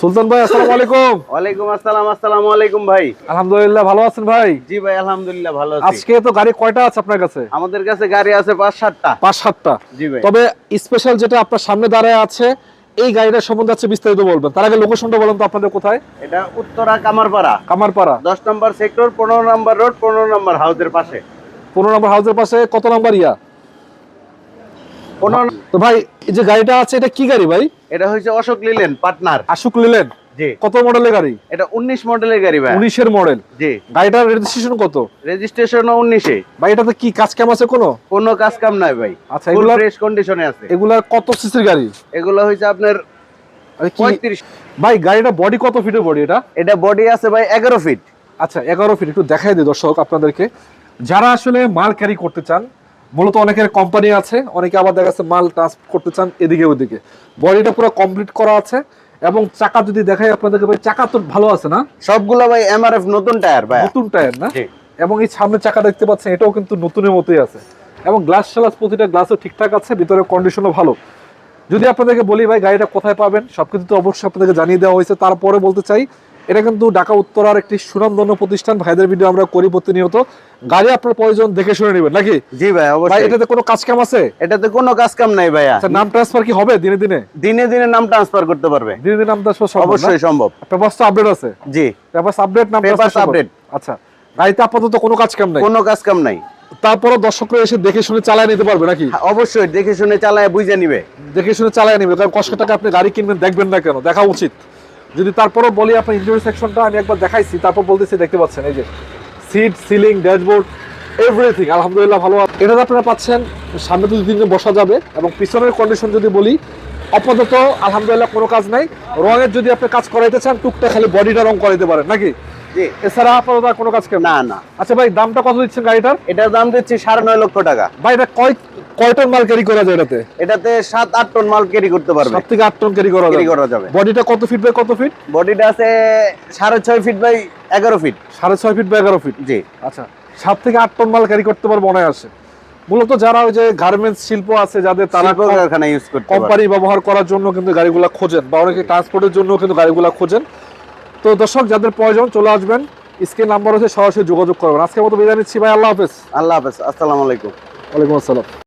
সুলতান ভাই আসসালামু আলাইকুম। ওয়ালাইকুম আসসালাম। আসসালামু আলাইকুম ভাই। আলহামদুলিল্লাহ, ভালো আছেন ভাই? জি ভাই, আলহামদুলিল্লাহ ভালো আছি। আজকে তো গাড়ি কয়টা আছে আপনার কাছে? আমাদের কাছে গাড়ি আছে 5-7টা। 5-7টা। জি ভাই। তবে স্পেশাল যেটা আপনার সামনে দাঁড়ায় আছে এই গাড়িটার সম্বন্ধে আছে বিস্তারিত বলবেন। তার আগে লোকেশনটা বলুন তো আপনাদের কোথায়? এটা উত্তরা কামারপাড়া, কামারপাড়া 10 নম্বর সেক্টর, 15 নম্বর রোড, 15 নম্বর হাউসের পাশে। 15 নম্বর হাউসের পাশে। কত নম্বর ইয়া? 15। তো ভাই এই যে গাড়িটা আছে এটা কি গাড়ি ভাই? এটা হচ্ছে অশোক লিলেন পার্টনার। আশুক লিলেন। জি। কত মডেলের গাড়ি? এটা 19 মডেলের গাড়ি ভাই। 19 এর মডেল। জি। গাড়িটার রেজিস্ট্রেশন কত? রেজিস্ট্রেশন 19 এ। ভাই এটাতে কি কাজ কাম আছে কোনো? কোনো কাজ কাম নাই ভাই। আচ্ছা, ফুল এগুলা ফ্রেশ কন্ডিশনে আছে। এগুলা কত সিসির গাড়ি? এগুলো হচ্ছে আপনার আরে কি 35। ভাই গাড়িটা বডি কত ফিটের বডি এটা? এটা বডি আছে ভাই 11 ফিট। আচ্ছা 11 ফিট। একটু দেখাই দিই দর্শক আপনাদেরকে, যারা আসলে মাল ক্যারি করতে চান। মূলত অনেকের কোম্পানি আছে, অনেকে আবার দেখা যাচ্ছে মাল ট্রান্সপোর্ট করতে চান এদিকে ওদিকে। বডিটা পুরো কমপ্লিট করা আছে এবং চাকা যদি দেখাই আপনাদেরকে ভাই, চাকা তো ভালো আছে না? সবগুলো ভাই এমআরএফ নতুন টায়ার ভাই। নতুন টায়ার না? জি। এবং এই সামনে চাকা দেখতে পাচ্ছেন এটাও কিন্তু নতুনের মতোই আছে এবং গ্লাস শালাস প্রতিটা গ্লাসও ঠিকঠাক আছে, ভিতরে কন্ডিশনও ভালো। যদি আপনাদেরকে বলি ভাই গাড়িটা কোথায় পাবেন, সবকিছু তো অবশ্যই আপনাদেরকে জানিয়ে দেওয়া হয়েছে। তারপরে বলতে চাই এটা কিন্তু ঢাকা উত্তরার একটি সুনামধন্য প্রতিষ্ঠান। ভাইদের ভিডিও আমরা করি প্রতিনিয়ত। গাড়ি আপনার প্রয়োজন দেখে শুনে নেবেন নাকি? জি ভাই, ভাই অবশ্যই। এটাতে কোনো কাজ কাম আছে? এটাতে কোনো কাজ কাম নাই ভাইয়া। আচ্ছা, নাম ট্রান্সফার কি হবে দিনে দিনে? দিনে দিনে নাম ট্রান্সফার করতে পারবে। দিনে দিনে নাম ট্রান্সফার অবশ্যই সম্ভব। পেপারস আপডেট আছে? জি। পেপারস আপডেট, নাম Papers ট্রান্সফার update। আচ্ছা, গাড়িতে আপাতত কোনো কাজ কাম নাই? কোনো কাজ কাম নাই। তারপরে দর্শকরা এসে দেখে শুনে চালায় নিতে পারবে নাকি? হ্যাঁ, অবশ্যই দেখে শুনে চালায় বুঝে নিবে। দেখে শুনে চালায় নিবে, কারণ কষ্ট টাকা আপনি গাড়ি কিনবেন, দেখবেন না কেন? দেখা উচিত। যদি তারপরে বলি আপনার ইন্টেরিয়র সেকশনটা আমি একবার দেখাইছি, তারপর বলতেছি দেখতে পাচ্ছেন এই যে সিট, সিলিং, ড্যাশবোর্ড, এভরিথিং আলহামদুলিল্লাহ ভালো আছে। এটাতে আপনারা পাচ্ছেন সামনে তো 2-3 দিন বসা যাবে এবং পিছনের কন্ডিশন যদি বলি আপাতত আলহামদুলিল্লাহ কোনো কাজ নাই। রঙের যদি আপনি কাজ করাইতে চান টুকটা খালি বডিটা রং করাইতে পারেন নাকি? জি। এছাড়া আপাতত আর কোনো কাজ কেন? না না। আচ্ছা ভাই, দামটা কত দিচ্ছেন গাড়িটার? এটার দাম দিচ্ছি 9.5 লক্ষ টাকা। ভাই এটা কয় টন মাল ক্যারি করা যায় এটাতে? এটাতে 7-8 টন মাল ক্যারি করতে পারবে। 7 থেকে 8 টন ক্যারি করা যাবে। বডিটা কত ফিট বাই কত ফিট? বডিটা আছে 6.5 feet by 11 feet. 6.5 feet by 11 feet. জি। আচ্ছা, 7 থেকে 8 টন মাল ক্যারি করতে পারবো মনে আসে। মূলত যারা ওই যে গার্মেন্টস শিল্প আছে যাদের, তারা কারখানা ইউজ করতে পারবে। কোম্পানি ব্যবহার করার জন্য কিন্তু গাড়িগুলো খোঁজেন, বা অনেকে ট্রান্সপোর্টের জন্য কিন্তু গাড়িগুলো খোঁজেন। তো দর্শক যাদের প্রয়োজন চলে আসবেন, স্ক্রিন নাম্বার হচ্ছে, সরাসরি যোগাযোগ করবেন। আজকের মতো বিদায় নিচ্ছি ভাই, আল্লাহ হাফেজ। আল্লাহ হাফেজ। আসসালামু আলাইকুম। ওয়ালাইকুম আসসালাম।